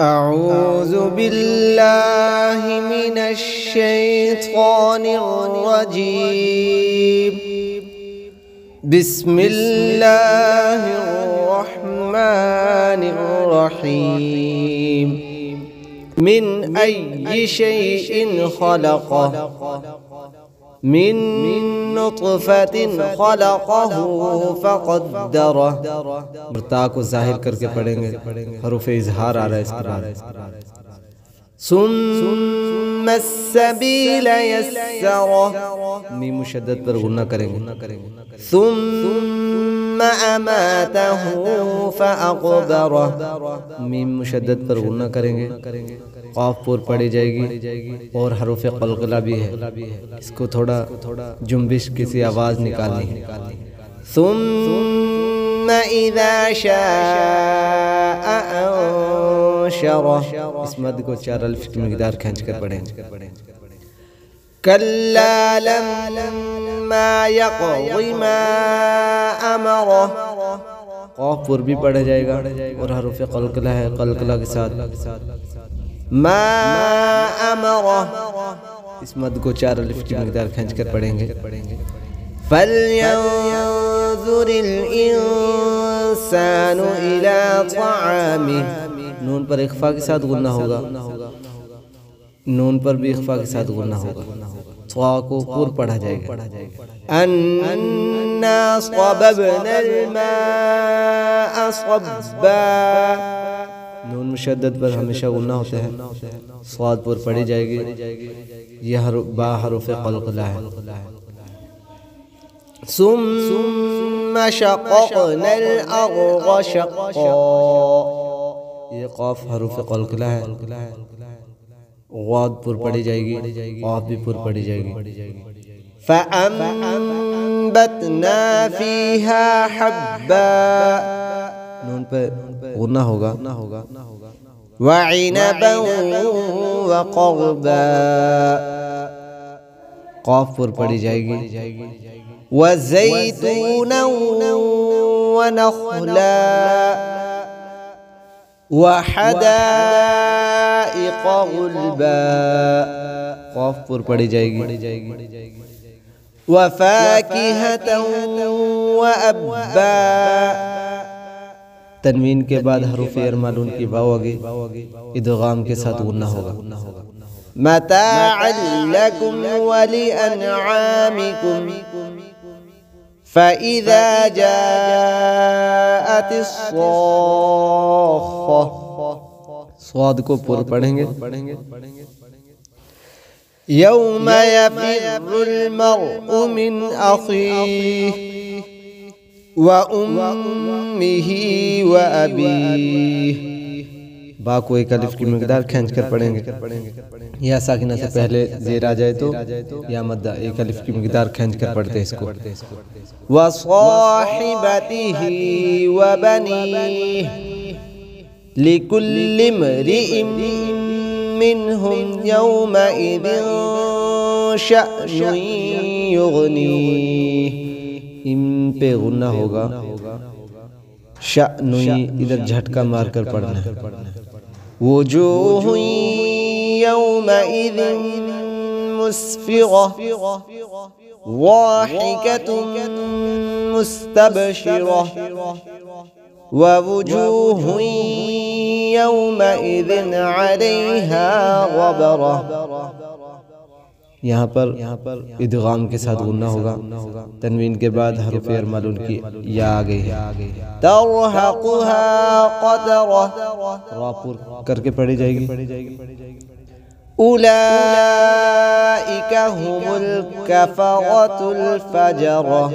أعوذ بالله من الشيطان الرجيم. بسم الله الرحمن الرحيم. من أي شيء خلقه من نطفة خلقه فقدره. تا کو ظاہر کر کے پڑھیں گے، حروف اظہار آ رہا ہے اس کے بعد. ثم السبيل يسره. میم مشدد پر غنہ کریں گے. ثم اماته فاقبره. میم مشدد پر غنہ کریں گے. قاف پر پڑھی جائے گی اور حروف قلقلہ بھی ہے، اس کو تھوڑا جنبش کسی آواز نکالنی ہے. ثم اذا شاء انشره. اس مد کو 4 الف کی مقدار کھینچ کر پڑھیں. کلا لما یقض ما امره. قاف پر بھی پڑھا جائے گا اور حروف قلقلہ ہے، قلقلہ کے ساتھ. ما امره. اس مد کو 4 الف کی مقدار کھینچ کر پڑھیں گے. فَلْيَنظُرِ الْإِنسَانُ إِلَى طَعَامِهِ. نون پر اخفا کے ساتھ غنہ ہوگا، نون پر بھی اخفا کے ساتھ غنہ ہوگا. طا کو پور پڑھا جائے گا. أَنَّا صَبَبْنَا الْمَاءَ صَبًّا. نون مشدد پر ہمیشہ غنہ ہوتے ہیں. صاد پر پڑھی جائے گی. یہ با حروف قلقلہ ہے. ثم شققنا الأرض شقا. یہ قاف حروف قلقلہ ہے. غاد پر پڑھی جائے گی، قاف بھی پر پڑھی جائے گی. فأنبتنا فيها حبا. نون پہ غنہ ہوگا. وعنبا وقضبا. قاف پر پڑھی جائے گی. وزيتونا ونخلا وحدائق غلبا. قاف پر پڑھی جائے گی. وفاكهة وأبا. تنوین کے بعد حروف ارمالون کی واو آگے ادغام کے ساتھ غنہ ہوگا. متاعا لكم ولأنعامكم. فَإِذَا جَاءَتِ الصَّاخَّةُ. صاد کو پر پڑھیں گے. يَوْمَ يَفِرُّ الْمَرْءُ مِنْ أَخِيهِ وَأُمِّهِ وَأَبِيهِ. با کو 1 الف کی مقدار کھینچ کر پڑھیں گے. یا ساکنہ سے پہلے زیر آ جائے تو یا مدہ 1 الف کی مقدار کھینچ کر پڑھتے ہیں اس کو. وَصَاحِبَتِهِ وَبَنِيهِ لِكُلِّ امْرِئٍ مِّنْهُمْ يَوْمَئِذٍ شَأْنٌ يُغْنِيهِ. ام پہ غنہ ہوگا. شأن ادھر جھٹکا مار کر پڑھنا ہے. وجوہ یومئذ مسفرہ ضاحکۃ مستبشرہ. ووجوہ یومئذ علیہا غبرہ. یہاں پر ادغام کے ساتھ غنہ ہوگا. تنوین کے بعد حروف ارمالون کی یا آ گئی ہے. ترحقها قترہ. را پر کر کے پڑھی جائے گی. اولئک هم الکفرۃ الفجرہ.